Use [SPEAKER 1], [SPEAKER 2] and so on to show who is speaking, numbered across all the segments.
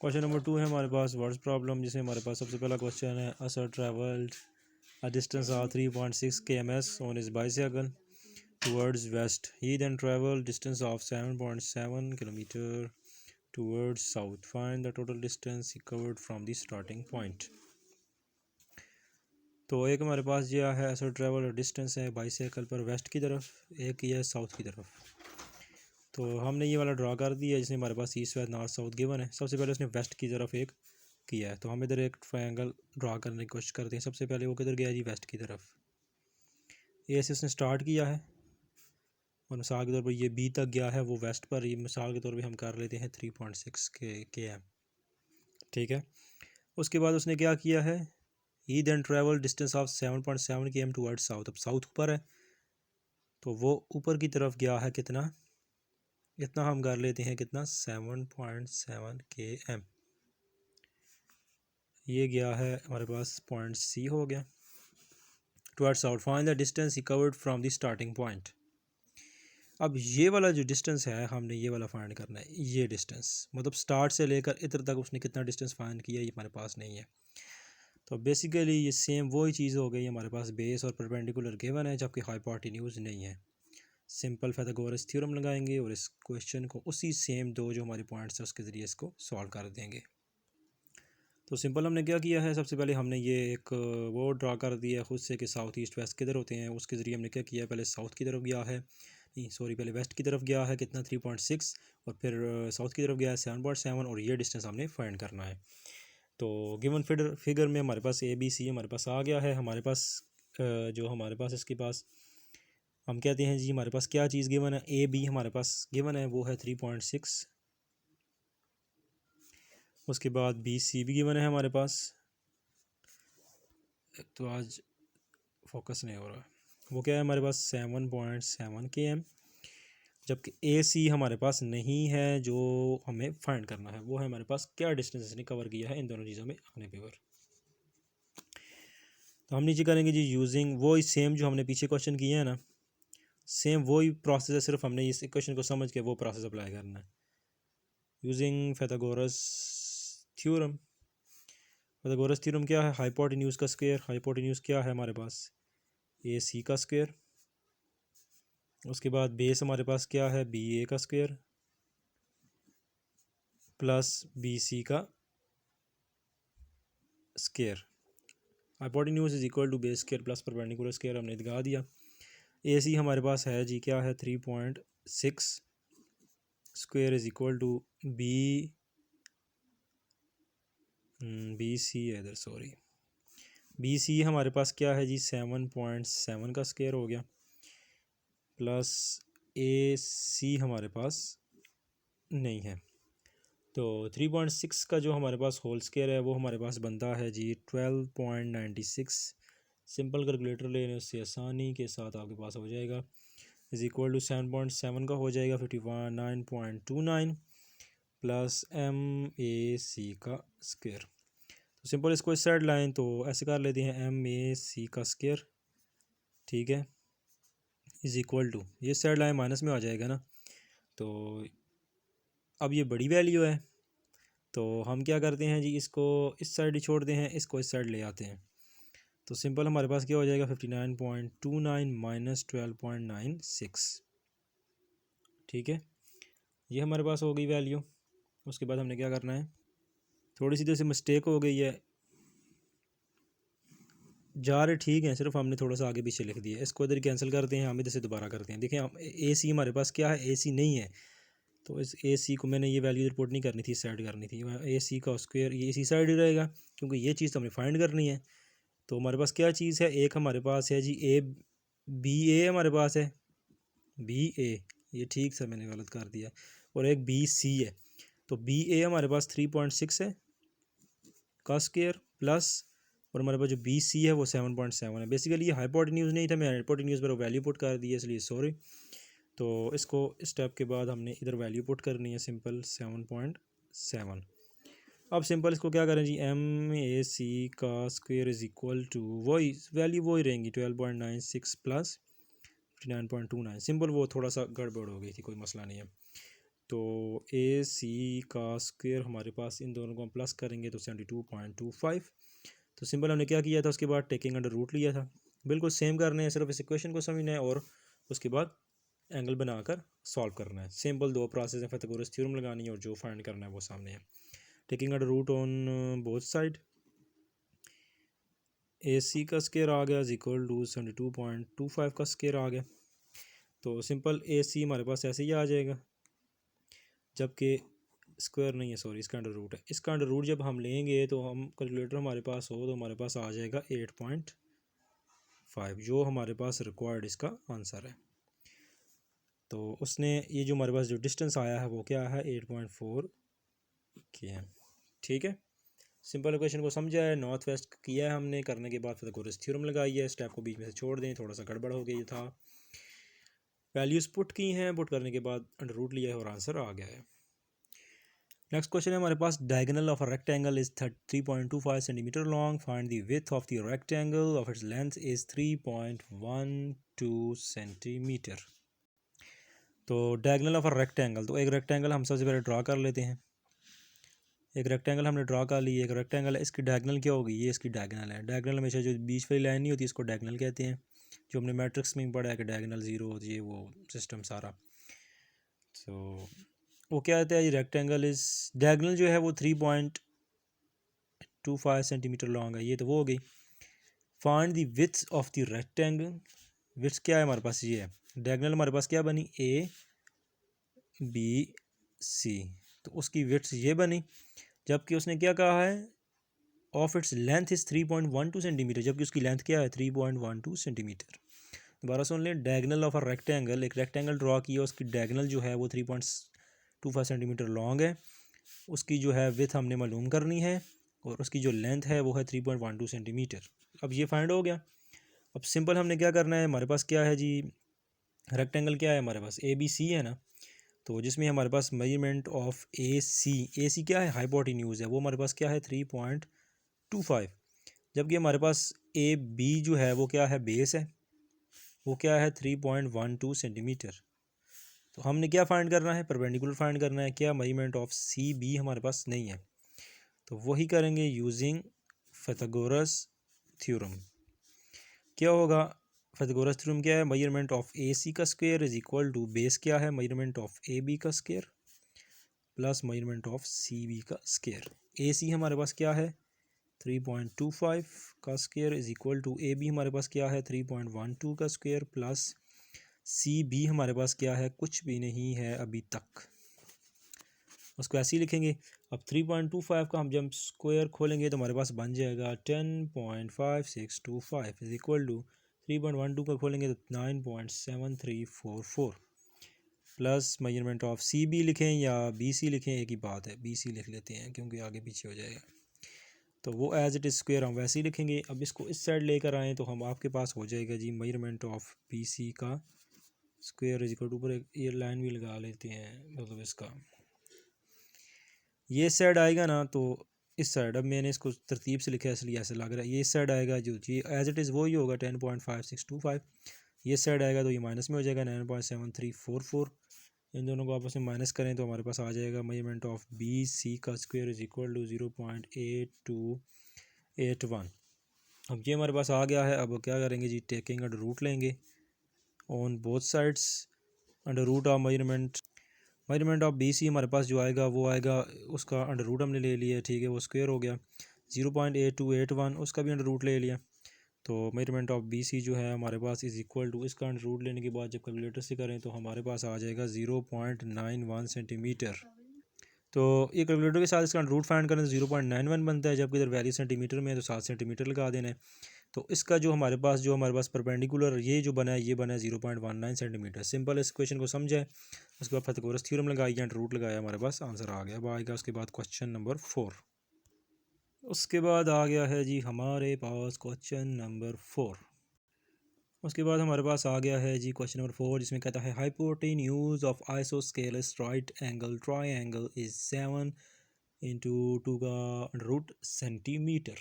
[SPEAKER 1] Question number 2 है हमारे पास words problem, जिसमें हमारे पास सबसे पहला क्वेश्चन है a sir travelled a distance of 3.6 kms on his bicycle towards west. He then traveled distance of 7.7 kilometer towards south. Find the total distance he covered from the starting point. तो एक हमारे पास यह है असर travel distance है bicycle पर waste की तरफ, एक ये है साउथ की तरफ। तो हमने ये वाला ड्रा कर दिया जिसमें हमारे पास east west north south given है। सबसे पहले उसने वेस्ट की तरफ एक किया है, तो हम इधर एक ट्रायंगल ड्रा करने की कोशिश करते हैं। सबसे पहले वो किधर गया जी, वेस्ट की तरफ। ए से उसने स्टार्ट किया है और मिसाल के तौर पर ये बी तक गया है, वो वेस्ट पर। ये मिसाल के तौर पे हम कर लेते हैं 3.6 के एम, ठीक है। उसके बाद उसने क्या किया है, he then travel distance of 7.7 km toward south. अब साउथ ऊपर है तो वो ऊपर की तरफ गया है कितना, इतना हम कर लेते हैं कितना, 7.7 km। ये गया है हमारे पास पॉइंट सी हो गया toward south. Find the distance he covered from the starting point. अब ये वाला जो डिस्टेंस है हमने ये वाला फाइंड करना है। ये डिस्टेंस मतलब स्टार्ट से लेकर इधर तक उसने कितना डिस्टेंस फाइंड किया, ये हमारे पास नहीं है। तो बेसिकली ये सेम वही चीज़ हो गई, हमारे पास बेस और परपेंडिकुलर गिवन है जबकि हाइपोटेन्यूज नहीं है। सिंपल पाइथागोरस थ्योरम लगाएंगे और इस क्वेश्चन को उसी सेम दो जो हमारे पॉइंट्स है उसके ज़रिए इसको सॉल्व कर देंगे। तो सिंपल हमने क्या किया है, सबसे पहले हमने ये एक वो ड्रा कर दिया खुद से कि साउथ ईस्ट वेस्ट किधर होते हैं। उसके ज़रिए हमने क्या किया, पहले साउथ की तरफ गया है, नहीं सॉरी पहले वेस्ट की तरफ गया है कितना 3.6, और फिर साउथ की तरफ गया है 7.7, और ये डिस्टेंस हमने फाइंड करना है। तो गिवन फिगर में हमारे पास ए बी सी हमारे पास आ गया है। हमारे पास जो हमारे पास इसके पास हम कहते हैं जी हमारे पास क्या चीज़ गिवन है, ए बी हमारे पास गिवन है वो है 3.6। उसके बाद बी सी भी गिवन है हमारे पास। तो आज फोकस नहीं हो रहा, वो क्या है हमारे पास 7.7 km, जबकि ए सी हमारे पास नहीं है। जो हमें फाइंड करना है वो है हमारे पास क्या डिस्टेंस इसने कवर किया है इन दोनों चीज़ों में आने पे। तो हम नीचे करेंगे जी यूजिंग वो सेम जो हमने पीछे क्वेश्चन किए हैं ना, सेम वही प्रोसेस है, सिर्फ हमने इस क्वेश्चन को समझ के वो प्रोसेस अप्लाई करना है using Pythagoras theorem. Pythagoras theorem क्या है, हाइपोटेन्यूज का स्क्वायर। हाइपोटेन्यूज क्या है हमारे पास, ए सी का स्क्वायर। उसके बाद बेस हमारे पास क्या है, बी ए का स्क्वायर प्लस बी सी का square. Hypotenuse is equal to base square plus perpendicular square हमने दिखा दिया। ए सी हमारे पास है जी क्या है 3.6 square is equal to B C है इधर, सॉरी बी सी हमारे पास क्या है जी 7.7 का स्क्वायर हो गया, प्लस ए सी हमारे पास नहीं है। तो 3.6 का जो हमारे पास होल स्क्वायर है वो हमारे पास बनता है जी 12.96। सिंपल कैलकुलेटर लेने उससे आसानी के साथ आपके पास हो जाएगा, इज इक्वल टू 7.7 का हो जाएगा 59.29 प्लस एम ए सी का स्क्वायर। तो सिंपल इसको इस साइड लाइन तो ऐसे कर लेते हैं एम ए सी का स्क्वायर, ठीक है, इज़ इक्वल टू ये साइड लाइन माइनस में आ जाएगा ना। तो अब ये बड़ी वैल्यू है तो हम क्या करते हैं जी, इसको इस साइड ही छोड़ते हैं, इसको इस साइड ले आते हैं। तो सिंपल हमारे पास क्या हो जाएगा 59.29 माइनस 12.96, ठीक है, ये हमारे पास हो गई वैल्यू। उसके बाद हमने क्या करना है, थोड़ी सी जैसे मिस्टेक हो गई है, जा रहे ठीक है, सिर्फ हमने थोड़ा सा आगे पीछे लिख दिया। इसको इधर कैंसिल करते हैं, हम इधर से दोबारा करते हैं। देखिए हम ए सी हमारे पास क्या है, ए सी नहीं है, तो इस ए सी को मैंने ये वैल्यू रिपोर्ट नहीं करनी थी, इस साइड करनी थी। ए सी का स्क्वायर ये इसी साइड ही रहेगा क्योंकि ये चीज़ तो हमें फाइंड करनी है। तो हमारे पास क्या चीज़ है, एक हमारे पास है जी ए बी ए हमारे पास है, बी ए ये ठीक से मैंने गलत कर दिया, और एक बी सी है। तो बी ए हमारे पास 3.6 है का स्क्वायर प्लस, और हमारे पास जो बी सी है वो 7.7 है। बेसिकली ये हाइपोटेन्यूज नहीं था, मैं हाइपोटेन्यूज पर वैल्यू पुट कर दी है इसलिए सॉरी। तो इसको स्टेप के बाद हमने इधर वैल्यू पुट करनी है सिंपल 7.7। अब सिंपल इसको क्या करें जी, एम ए सी का स्क्वायर इज इक्वल टू वही वैल्यू वही रहेंगी 12.96 प्लस 59.29। सिंपल वो थोड़ा सा गड़बड़ हो गई थी, कोई मसला नहीं है। तो ए सी का स्क्वायर हमारे पास, इन दोनों को हम प्लस करेंगे तो 72.25। तो सिंपल हमने क्या किया था, उसके बाद टेकिंग अंडर रूट लिया था। बिल्कुल सेम करने हैं, सिर्फ इस इक्वेशन को समझना है और उसके बाद एंगल बनाकर सॉल्व करना है। सिंपल दो प्रोसेस है, पाइथागोरस थ्योरम लगानी है और जो फाइंड करना है वो सामने है। Taking under root on both side, A C का स्क्वायर आ गया इज इक्वल टू 72.25 का स्क्वायर आ गया। तो सिंपल ए सी हमारे पास ऐसे ही आ जाएगा, जबकि स्क्वायर नहीं है, सॉरी, इसका अंडर रूट है। इसका अंडर रूट जब हम लेंगे तो हम कैलकुलेटर हमारे पास हो तो हमारे पास आ जाएगा 8.5, जो हमारे पास रिक्वायर्ड इसका आंसर है। तो उसने ये जो हमारे पास जो डिस्टेंस आया है वो क्या है, 8.4 km। ठीक है, सिंपल इक्वेशन को समझा है, नॉर्थ वेस्ट किया है हमने। करने के बाद पाइथागोरस थ्योरम लगाई है। स्टेप को बीच में से छोड़ दें, थोड़ा सा गड़बड़ हो गया था। वैल्यूज़ पुट की हैं, पुट करने के बाद अंडर रूट लिया है और आंसर आ गया है। नेक्स्ट क्वेश्चन है हमारे पास, diagonal of a rectangle is 3.25 centimetre long, find the width of the rectangle of its length is 3.12 centimetre. तो डायगोनल ऑफ अ रेक्टेंगल, तो एक रेक्टेंगल हम सबसे पहले ड्रा कर लेते हैं। एक रेक्टेंगल हमने ड्रा कर ली, एक रेक्टेंगल है, इसकी डायगोनल क्या होगी, ये इसकी डायगोनल है। डायगोनल हमेशा जो बीच वाली लाइन नहीं होती इसको डायगोनल कहते हैं, जो हमने मैट्रिक्स में पढ़ा है कि डायगोनल जीरो होती है, वो सिस्टम सारा। तो वो क्या होता है, ये रेक्टेंगल इज डायगोनल जो है वो 3.25 सेंटीमीटर लॉन्ग है, ये तो वो हो गई। Find the width of the rectangle, width क्या है हमारे पास, ये है। डायगोनल हमारे पास क्या बनी, ए बी सी, तो उसकी विड्थ ये बनी। जबकि उसने क्या कहा है, of its length is 3.12 centimetre, जबकि उसकी लेंथ क्या है 3.12 सेंटीमीटर। दोबारा सुन लें, डायगोनल ऑफ अ रेक्टेंगल, एक रेक्टेंगल ड्रॉ किया, उसकी डायगोनल जो है वो 3.25 सेंटीमीटर लॉन्ग है। उसकी जो है विथ हमने मालूम करनी है और उसकी जो लेंथ है वो है 3.12 सेंटीमीटर। अब ये फाइंड हो गया। अब सिंपल हमने क्या करना है, हमारे पास क्या है जी, रेक्टेंगल क्या है हमारे पास, ए बी सी है ना। तो जिसमें हमारे पास मेजरमेंट ऑफ ए सी क्या है, हाइपोटेन्यूज है, वो हमारे पास क्या है 3.25। जबकि हमारे पास ए बी जो है वो क्या है, बेस है, वो क्या है 3.12 सेंटीमीटर। तो हमने क्या फाइंड करना है, परपेंडिकुलर फाइंड करना है। क्या मेजरमेंट ऑफ सी बी हमारे पास नहीं है, तो वही करेंगे यूजिंग पाइथागोरस थ्योरम। क्या होगा, पाइथागोरस थ्योरम क्या है, मेजरमेंट ऑफ ए सी का square is equal to base क्या है, मेजरमेंट ऑफ ए बी का square plus measurement of C B का स्क्वायर। ए सी हमारे पास क्या है 3.25 का square is equal to A B हमारे पास क्या है 3.12 का स्क्वायर प्लस सी बी हमारे पास क्या है, कुछ भी नहीं है अभी तक, उसको ऐसे ही लिखेंगे। अब 3.25 का हम जब स्क्वायर खोलेंगे तो हमारे पास बन जाएगा 10.5625 इज इक्वल टू 3.12 का खोलेंगे तो 9.7344 plus measurement of C B लिखें या बी सी लिखें, एक ही बात है, बी सी लिख लेते हैं क्योंकि आगे पीछे हो जाएगा। तो वो एज इट इज़ स्क्वायर हम वैसे ही लिखेंगे। अब इसको इस साइड लेकर आएँ तो हम आपके पास हो जाएगा जी मेजरमेंट ऑफ बी सी का स्क्वायर इज इक्वल टू, ऊपर एक ये लाइन भी लगा लेते हैं, मतलब इसका ये साइड आएगा ना तो इस साइड, अब मैंने इसको तरतीब से लिखा है इसलिए ऐसे लग रहा है, ये इस साइड आएगा जो जी एज इट इज़ वही होगा 10.5625। ये साइड आएगा तो ये माइनस में हो जाएगा 9.7344। इन दोनों को आपस में माइनस करें तो हमारे पास आ जाएगा मेजरमेंट ऑफ बी सी का स्क्वायर इज इक्वल टू 0.8281। अब ये हमारे पास आ गया है। अब क्या करेंगे जी, टेकिंग अंडर रूट लेंगे on both sides, under root of measurement of B C हमारे पास जो आएगा वो आएगा, उसका अंडर रूट हमने ले लिया, ठीक है, वो स्क्वायर हो गया 0.8281, उसका भी अंडर रूट ले लिया। तो मेजरमेंट ऑफ बी सी जो है हमारे पास इज़ इक्वल टू, इसका अंडर रूट लेने के बाद जब कैलकुलेटर से करें तो हमारे पास आ जाएगा 0.91 सेंटीमीटर। तो ये कैलकुलेटर के साथ इसका अंडर रूट फाइंड करें तो 0.91 बनता है, जबकि इधर वैल्यू सेंटीमीटर में है तो 7 सेंटीमीटर लगा देना है। तो इसका जो हमारे पास परपेंडिकुलर ये जो बना है, ये बना है 0.19 सेंटीमीटर। सिंपल इस क्वेश्चन को समझे, उसके बाद पाइथागोरस थ्योरम लगाई, अंडर रूट लगाया, हमारे पास आंसर आ गया। अब आएगा उसके बाद क्वेश्चन नंबर 4। उसके बाद आ गया है जी हमारे पास क्वेश्चन नंबर 4। उसके बाद हमारे पास आ गया है जी क्वेश्चन नंबर 4, जिसमें कहता है hypotenuse of isosceles right angle triangle is 7 into 2 का root centimetre.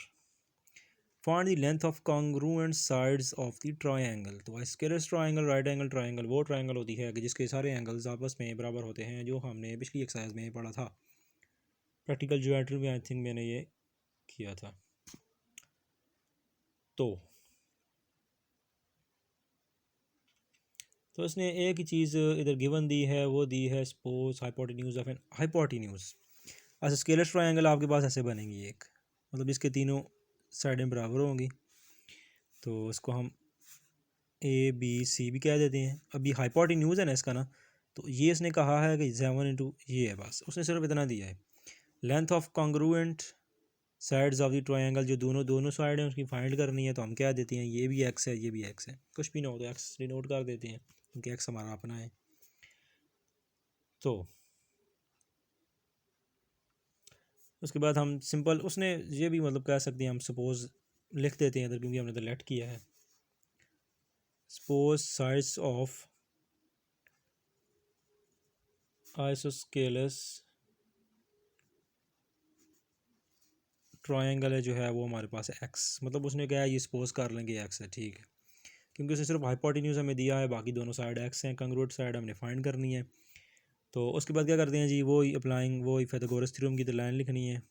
[SPEAKER 1] Find the length of congruent sides of the triangle. तो squares triangle, right angle triangle वो ट्रायंगल होती है कि जिसके सारे एंगल्स आपस में बराबर होते हैं, जो हमने पिछली एक्सरसाइज में पढ़ा था, प्रैक्टिकल ज्योमेट्री में आई थिंक मैंने ये किया था। तो इसने एक ही चीज़ इधर गिवन दी है, वो दी है suppose hypotenuse of an hypotenuse. अच्छा, स्केलर ट्रायंगल आपके पास ऐसे बनेंगी एक, मतलब इसके तीनों साइडें बराबर होंगी, तो इसको हम ए बी सी भी कह देते हैं। अभी हाइपोटेन्यूज है ना इसका ना, तो ये इसने कहा है कि 7 ये है, बस उसने सिर्फ इतना दिया है। Length of congruent sides of the triangle, जो दोनों साइड हैं उसकी फाइंड करनी है, तो हम क्या देते हैं, ये भी एक्स है ये भी एक्स है, कुछ भी ना हो तो एक्स डिनोट कर देते हैं क्योंकि एक्स हमारा अपना है। तो उसके बाद हम सिंपल, उसने ये भी मतलब कह सकते हैं, हम सपोज लिख देते हैं इधर क्योंकि हमने तो लेट किया है। Suppose sides of isosceles triangle है जो है वो हमारे पास है एक्स, मतलब उसने कहा ये सपोज कर लेंगे एक्स है, ठीक है, क्योंकि उसने सिर्फ हाइपोटेन्यूज हमें दिया है, बाकी दोनों साइड एक्स हैं, कंग्रुएंट साइड हमने फाइंड करनी है। तो उसके बाद क्या करते हैं जी, वो अप्लाइंग वो पाइथागोरस थ्योरम की तो लाइन लिखनी है,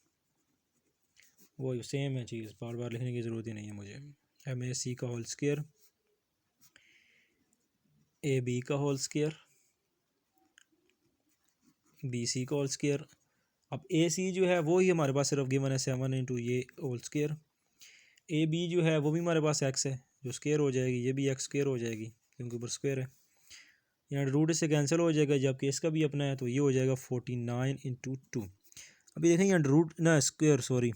[SPEAKER 1] वो सेम है चीज़, बार बार लिखने की ज़रूरत ही नहीं है मुझे। एम ए सी का होल स्क्वायर, ए बी का होल स्क्वायर, बी सी का होल स्क्वायर। अब ए सी जो है वो ही हमारे पास सिर्फ गिवन है 7 ये होल स्क्वायर। ए बी जो है वो भी हमारे पास एक्स है, जो स्क्वायर हो जाएगी, ये भी एक्स स्क्वायर हो जाएगी क्योंकि ऊपर स्क्वायर है, यहाँ रूट से कैंसिल हो जाएगा, जबकि इसका भी अपना है, तो ये हो जाएगा 49/2। अभी देखें यहाँ रूट ना स्क्वायर, सॉरी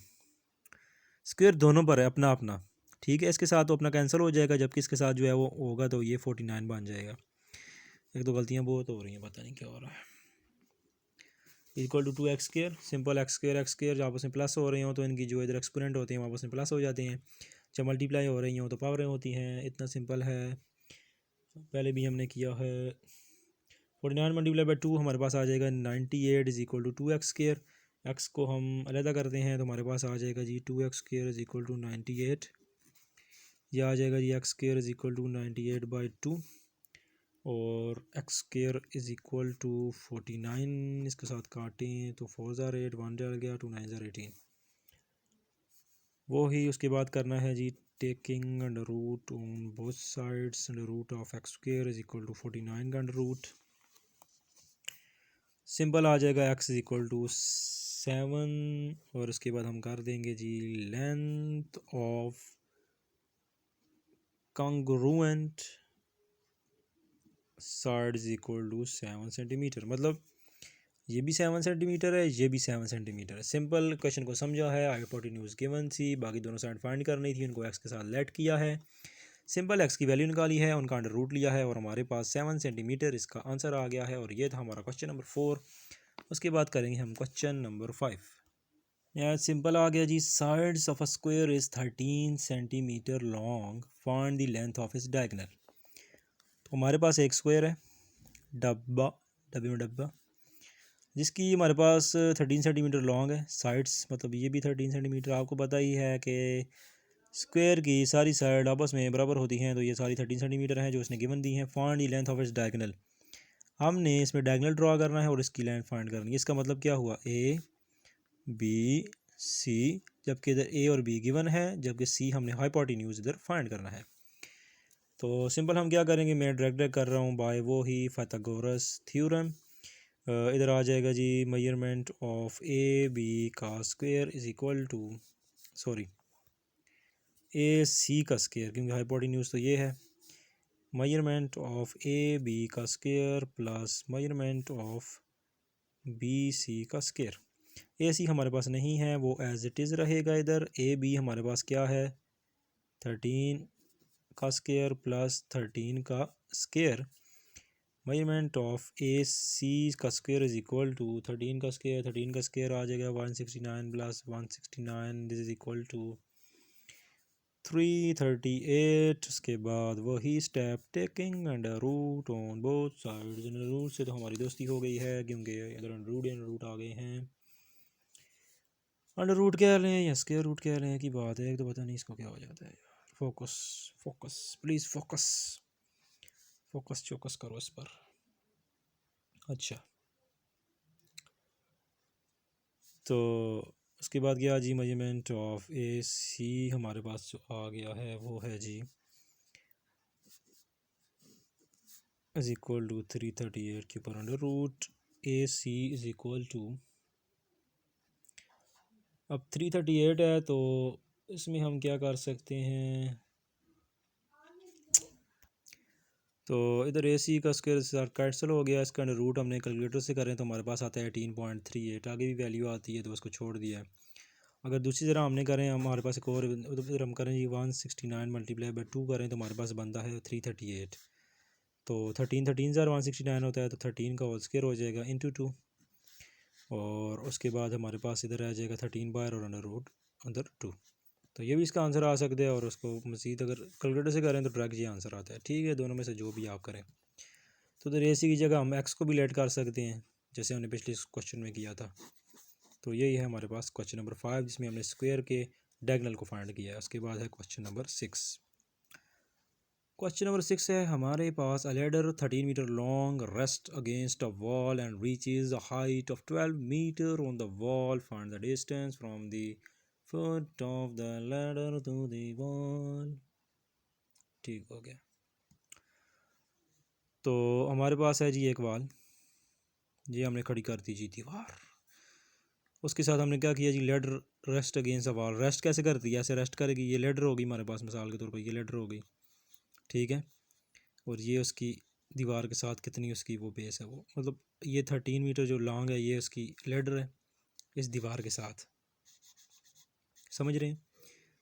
[SPEAKER 1] स्क्वायर दोनों पर है अपना अपना, ठीक है, इसके साथ तो अपना कैंसिल हो जाएगा, जबकि इसके साथ जो है वो होगा तो ये 49 बन जाएगा। एक दो गलतियाँ बहुत हो रही हैं, पता नहीं क्या हो रहा है। Equal to 2x², simple x² जब आपस में प्लस हो रही हो तो इनकी जो इधर एक्सपोनेंट होते हैं आपस में प्लस हो जाते हैं, जब मल्टीप्लाई हो रही हो तो पावरें होती हैं, इतना सिंपल है, पहले भी हमने किया है। 49 × 2 हमारे पास आ जाएगा 98 is equal to 2x²। X को हम अलहदा करते हैं तो हमारे पास आ जाएगा जी 2x² इज़ इक्वल टू 98, यह आ जाएगा जी x² इज़ इक्वल टू 98/2 और x² इज़ इक्वल टू 49, इसके साथ काटें तो 4 8 1 डल गया, 2 9 18। वो ही उसके बाद करना है जी taking under root on both sides, under root of x² is equal to 49 का अंडर रूट, सिंपल आ जाएगा x इज़ इक्वल टू 7, और उसके बाद हम कर देंगे जी length of congruent side is equal to 7 centimetre, मतलब ये भी 7 सेंटीमीटर है, ये भी 7 सेंटीमीटर है। सिंपल क्वेश्चन को समझा है, हाइपोटेन्यूज गिवन थी, बाकी दोनों साइड फाइंड करनी थी, उनको एक्स के साथ लेट किया है, सिंपल एक्स की वैल्यू निकाली है, उनका अंडर रूट लिया है और हमारे पास 7 सेंटीमीटर इसका आंसर आ गया है, और ये था हमारा क्वेश्चन नंबर 4। उसके बाद करेंगे हम क्वेश्चन नंबर 5। यार सिंपल आ गया जी, sides of a square is 13 centimetre long, find the length of its diagonal. तो हमारे पास एक स्क्वायर है, डब्बा, डब्बे में डब्बा, जिसकी हमारे पास 13 सेंटीमीटर लॉन्ग है, साइड्स मतलब ये भी 13 सेंटीमीटर। आपको पता ही है कि स्क्वायर की सारी साइड आपस में बराबर होती हैं, तो ये सारी 13 सेंटीमीटर हैं जो उसने गिवन दी हैं। Find the length of its diagonal, हमने इसमें डायगोनल ड्रॉ करना है और इसकी लेंथ फाइंड करनी है। इसका मतलब क्या हुआ, ए बी सी, जबकि इधर ए और बी गिवन है, जबकि सी हमने हाइपोटेन्यूज इधर फाइंड करना है। तो सिंपल हम क्या करेंगे, मैं डायरेक्ट कर रहा हूँ बाय वो ही पाइथागोरस थ्योरम। इधर आ जाएगा जी मेजरमेंट ऑफ ए बी का square is equal to, sorry A C का स्क्वायर, क्योंकि हाइपोटेन्यूज तो ये है, मेजरमेंट ऑफ ए बी का square plus measurement of B C का स्क्वायर। ए सी हमारे पास नहीं है, वो एज इट इज़ रहेगा इधर। ए बी हमारे पास क्या है, 13 का स्क्वायर प्लस 13 का square, measurement of A C का स्क्वायर इज इक्वल टू 13 का स्क्वायर, 13 का स्क्वायर आ जाएगा 169 plus 169, this is equal to 338। उसके बाद वही step taking under root on both sides, under root से तो हमारी दोस्ती हो गई है क्योंकि इधर अंडर रूट आ गए हैं। अंडर रूट कह रहे हैं या स्क्वायर रूट कह रहे हैं की बात है, एक तो पता नहीं इसको क्या हो जाता है यार। Focus focus please focus focus चौकस करो इस पर। अच्छा, तो उसके बाद गया जी मेजरमेंट ऑफ ए सी, हमारे पास जो आ गया है वो है जी इज इक्वल टू 338 के ऊपर under root A C is equal to, अब 338 है तो इसमें हम क्या कर सकते हैं, तो इधर ए सी का स्क्वायर कैंसिल हो गया, इसका अंडर रूट हमने कैलकुलेटर से करें तो हमारे पास आता है 18.38, आगे भी वैल्यू आती है तो उसको छोड़ दिया है। अगर दूसरी तरह हमने करें, हमारे पास एक और उधर हम करें जी 169 मल्टीप्लाई बाई 2 करें तो हमारे पास बनता है 338, तो 169 होता है तो 13 का होल स्क्वायर हो जाएगा इंटू 2, और उसके बाद हमारे पास इधर आ जाएगा 13 बार और अंडर रूट अंदर 2, तो ये भी इसका आंसर आ सकता है। और उसको मज़ीद अगर कैलकुलेटर से करें तो डायरेक्ट ये आंसर आता है। ठीक है, दोनों में से जो भी आप करें। तो इधर ए सी की जगह हम एक्स को भी लेट कर सकते हैं जैसे हमने पिछले क्वेश्चन में किया था। तो यही है हमारे पास क्वेश्चन नंबर 5 जिसमें हमने स्क्वायर के डायगोनल को फाइंड किया है। उसके बाद है क्वेश्चन नंबर 6। क्वेश्चन नंबर 6 है हमारे पास, a ladder 13 metre long rest against a wall and reaches a height of 12 metre on the wall, find the distance from the foot of the ladder to the wall. ठीक हो गया। तो हमारे पास है जी एक वॉल, ये हमने खड़ी कर दी जी दीवार, उसके साथ हमने क्या किया जी ladder rest against a wall. Rest कैसे करती है, ऐसे रेस्ट करेगी, ये लेडर होगी हमारे पास मिसाल के तौर पर, ये लेडर हो गई, ठीक है, और ये उसकी दीवार के साथ कितनी उसकी वो बेस है, वो मतलब ये 13 मीटर जो लॉन्ग है ये उसकी लेडर है इस दीवार के साथ, समझ रहे हैं।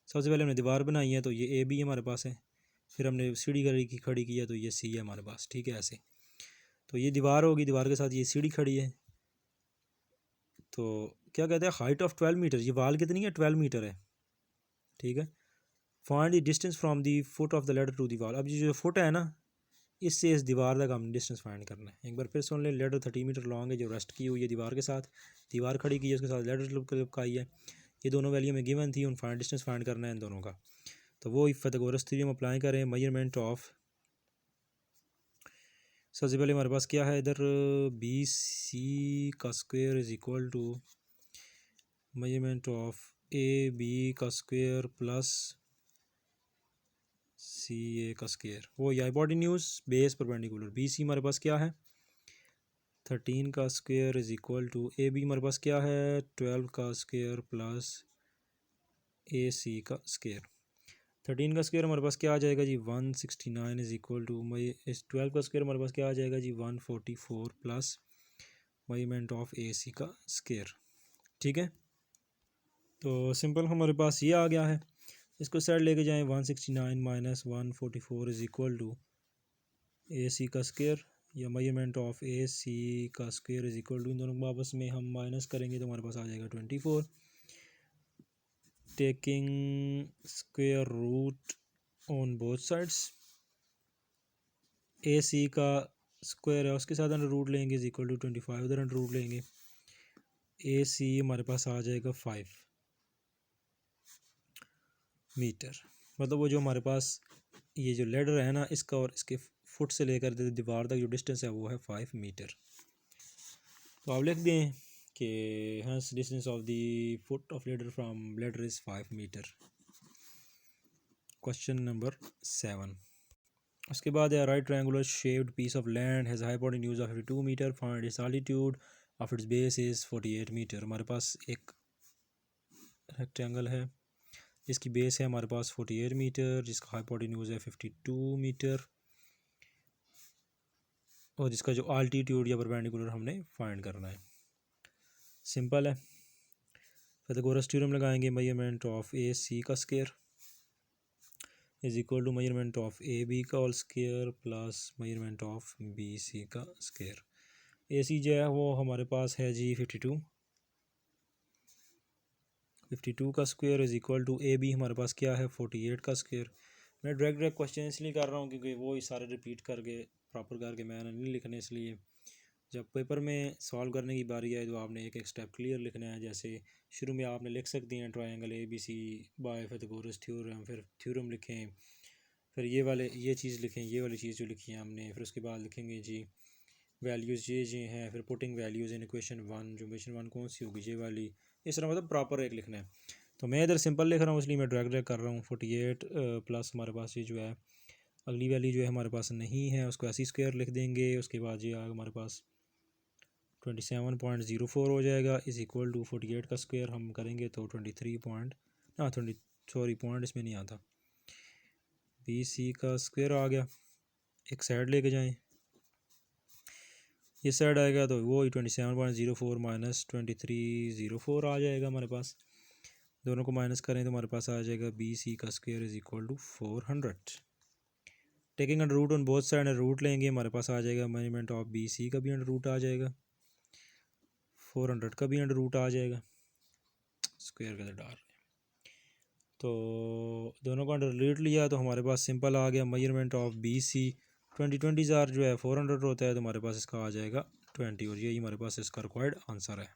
[SPEAKER 1] सबसे पहले हमने दीवार बनाई है तो ये ए बी हमारे पास है, फिर हमने सीढ़ी खड़ी की है तो ये सी है हमारे पास, ठीक है ऐसे। तो ये दीवार होगी, दीवार के साथ ये सीढ़ी खड़ी है, तो क्या कहते हैं हाइट ऑफ 12 मीटर, ये वाल कितनी है 12 मीटर है, ठीक है। Find the distance from the foot of the ladder to the wall, अब ये जो फुट है ना इससे इस दीवार तक हमने डिस्टेंस फाइंड करना है। एक बार फिर सुन लें, लेडर 30 मीटर लॉन्ग है जो रेस्ट की हुई है दीवार के साथ, दीवार खड़ी की है उसके साथ लेडर लपकाई है, ये दोनों वैल्यू में गिवन थी, उन फाइंड डिस्टेंस फाइंड करना है इन दोनों का। तो वो फाइथागोरस थ्योरम अप्लाई करें, मेजरमेंट ऑफ, सबसे पहले हमारे पास क्या है इधर बी सी का square is equal to measurement of A B का स्क्वायर प्लस सी ए का स्क्वायर, वो या hypotenuse base perpendicular. B C हमारे पास क्या है 13 का square is equal to A B हमारे पास क्या है 12 का स्क्वायर प्लस ए सी का स्क्वायर। 13 का स्क्वायर हमारे पास क्या आ जाएगा जी 169 इज इक्वल टू इस 12 का स्क्वायर हमारे पास क्या आ जाएगा जी 144 plus measurement of A C का स्क्वायर, ठीक है। तो सिंपल हमारे पास ये आ गया है, इसको साइड लेके जाएं 169 minus 144 is equal to A C का स्क्वायर या मेजरमेंट ऑफ ए सी का स्क्वायर इज इक्वल टू, इन दोनों को आपस में हम माइनस करेंगे तो हमारे पास आ जाएगा 24, taking square root on both sides, A C का स्क्वायर है उसके साथ अंडर रूट लेंगे इज इक्वल टू 25, उधर अंडर रूट लेंगे, ए सी हमारे पास आ जाएगा 5 मीटर, मतलब वो जो हमारे पास ये जो लेडर है ना इसका और इसके फुट से लेकर दीवार तक जो डिस्टेंस है वो है 5 मीटर। तो आप लिख दें कि hence distance of the foot of ladder from ladder is 5 metre. Question number 7। उसके बाद है right triangular shaped piece of land has hypotenuse of 52 metre, find its altitude of its base is 48 metre. हमारे पास एक rectangle है जिसकी base है हमारे पास 48 मीटर, जिसका हाइपोटेन्यूज है 52 मीटर, और जिसका जो आल्टीट्यूड या परपेंडिकुलर हमने फाइंड करना है। सिंपल है, पाइथागोरस थ्योरम लगाएंगे, मेजरमेंट ऑफ ए सी का square is equal to measurement of A B का whole square plus measurement of B C का स्क्वायर। ए सी जो है वो हमारे पास है जी 52 का square is equal to A B हमारे पास क्या है 48 का स्क्वायर। मैं डायरेक्ट क्वेश्चन इसलिए कर रहा हूँ क्योंकि वो ही सारे रिपीट करके प्रॉपर करके मैंने नहीं लिखने, इसलिए जब पेपर में सॉल्व करने की बारी आए तो आपने एक एक स्टेप क्लियर लिखना है। जैसे शुरू में आपने लिख सकते हैं triangle ABC by Pythagoras theorem, फिर थ्योरम लिखें, फिर ये चीज़ लिखें, ये वाली चीज़ जो लिखी है हमने, फिर उसके बाद लिखेंगे जी वैल्यूज़ ये हैं, फिर पुटिंग वैल्यूज़ इन इक्वेशन 1, जो इक्वेशन 1 कौन सी होगी, ये वाली। इस तरह मतलब प्रॉपर एक लिखना है। तो मैं इधर सिंपल लिख रहा हूँ इसलिए मैं ड्रैग कर रहा हूँ। 48 प्लस हमारे पास ये जो है अगली वैल्यू जो है हमारे पास नहीं है, उसको ऐसी स्क्वायर लिख देंगे। उसके बाद ये हमारे पास 27.04 हो जाएगा इज़ इक्वल टू 48 का स्क्वायर हम करेंगे तो 23 पॉइंट पॉइंट इसमें नहीं आता, BC का स्क्वायर आ गया। एक साइड लेके जाएं, इस साइड आएगा तो वो 27.04 माइनस 2304 आ जाएगा हमारे पास। दोनों को माइनस करें तो हमारे पास आ जाएगा BC का square is equal to 400। Taking under root on both side root लेंगे, हमारे पास आ जाएगा मेजरमेंट ऑफ BC का भी अंडर रूट आ जाएगा, 400 का भी अंडर रूट आ जाएगा। स्क्वायर का डाल तो दोनों को अंडर रूट लिया तो हमारे पास सिंपल आ गया मेजरमेंट ऑफ BC 20 जो है 400 होता है, तो हमारे पास इसका आ जाएगा 20, और यही हमारे पास इसका रिक्वायर्ड आंसर है।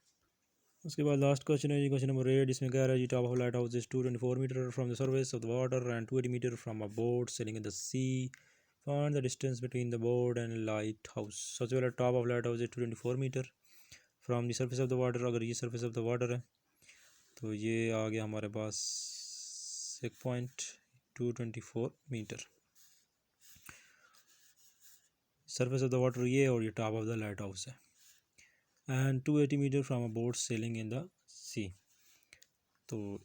[SPEAKER 1] उसके बाद लास्ट क्वेश्चन है जी, क्वेश्चन नंबर 8। इसमें कह रहा है जी top of lighthouse is 224 metre from the surface of the water and 280 metre from a boat sailing in the sea, find the distance between the boat and lighthouse. सबसे पहले top of lighthouse is 224 metre from the surface of the water. अगर ये surface of the water है तो ये आ गया हमारे पास 1.224 metre surface of the water ये, और ये top of the lighthouse है। And 280 metre from a boat sailing in the sea, तो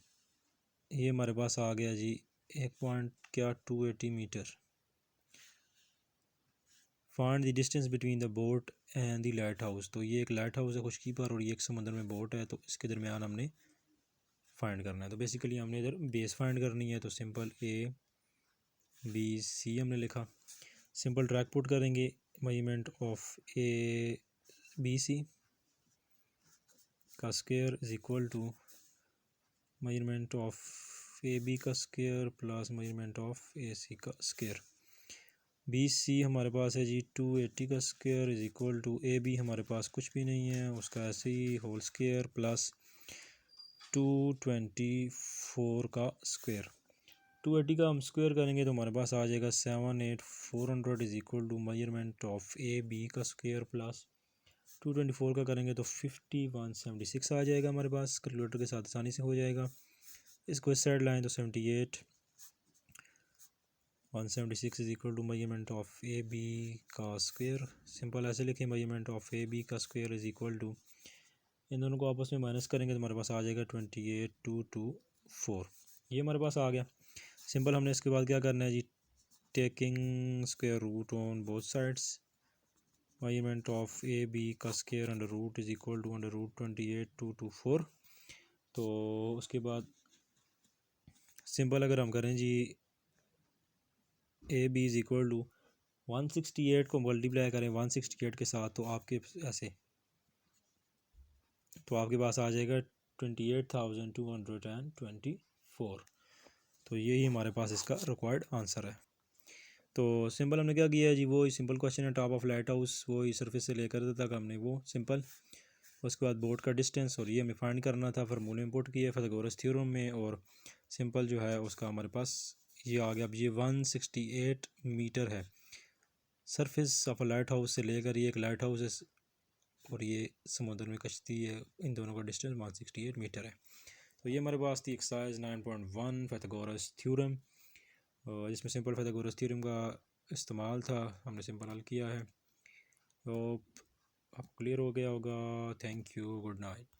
[SPEAKER 1] ये हमारे पास आ गया जी 280 metre. Find the distance between the boat and the lighthouse, तो ये एक लाइट हाउस है खुशकी पर और ये एक समुद्र में बोट है, तो इसके दरमियान हमने फाइंड करना है। तो बेसिकली हमने इधर बेस फाइंड करनी है, तो सिंपल ABC हमने लिखा, सिंपल ट्रैक पुट करेंगे मेजरमेंट ऑफ ABC का square is equal to measurement of AB का square plus measurement of AC का स्क्वायर। BC हमारे पास है जी 280 का square is equal to AB हमारे पास कुछ भी नहीं है, उसका ऐसे ही होल स्क्वायर प्लस 224 का स्क्वायर। 280 का हम स्क्वायर करेंगे तो हमारे पास आ जाएगा 78400 is equal to measurement of AB का स्क्वायर प्लस 224 का करेंगे तो 5176 आ जाएगा हमारे पास। कैलकुलेटर के साथ आसानी से हो जाएगा। इसको इस साइड लाएँ तो 176 is equal to measurement of AB का स्क्वायर। सिंपल ऐसे लिखें, मेजरमेंट ऑफ AB का स्क्वायर इज इक्वल टू, इन दोनों को आपस में माइनस करेंगे तो हमारे पास आ जाएगा 28224। ये हमारे पास आ गया। सिंपल हमने इसके बाद क्या करना है जी, taking square root on both sides, measurement of AB का square under root is equal to under root 28224। तो उसके बाद सिंपल अगर हम करें जी AB इज इक्वल टू 168 को मल्टीप्लाई करें 168 के साथ तो आपके ऐसे, तो आपके पास आ जाएगा 28,224। तो यही हमारे पास इसका रिक्वायर्ड आंसर है। तो सिंपल हमने क्या किया है जी, वो ही सिंपल क्वेश्चन है टॉप ऑफ लाइट हाउस, वो ही सरफेस से लेकर तक हमने वो सिंपल, उसके बाद बोट का डिस्टेंस और ये हमें फाइंड करना था, फार्मूले में पुट किया पाइथागोरस थ्योरम में, और सिंपल जो है उसका हमारे पास ये आ गया। अब ये 168 मीटर है surface of a light house से लेकर, ये एक लाइट हाउस है और ये समुद्र में कश्ती है, इन दोनों का डिस्टेंस 168 मीटर है। तो ये हमारे पास थी एक्सरसाइज 9.1 पाइथागोरस थ्योरम, जिसमें सिंपल पाइथागोरस थ्योरम का इस्तेमाल था, हमने सिंपल हल किया है। तो अब क्लियर हो गया होगा। Thank you, good night.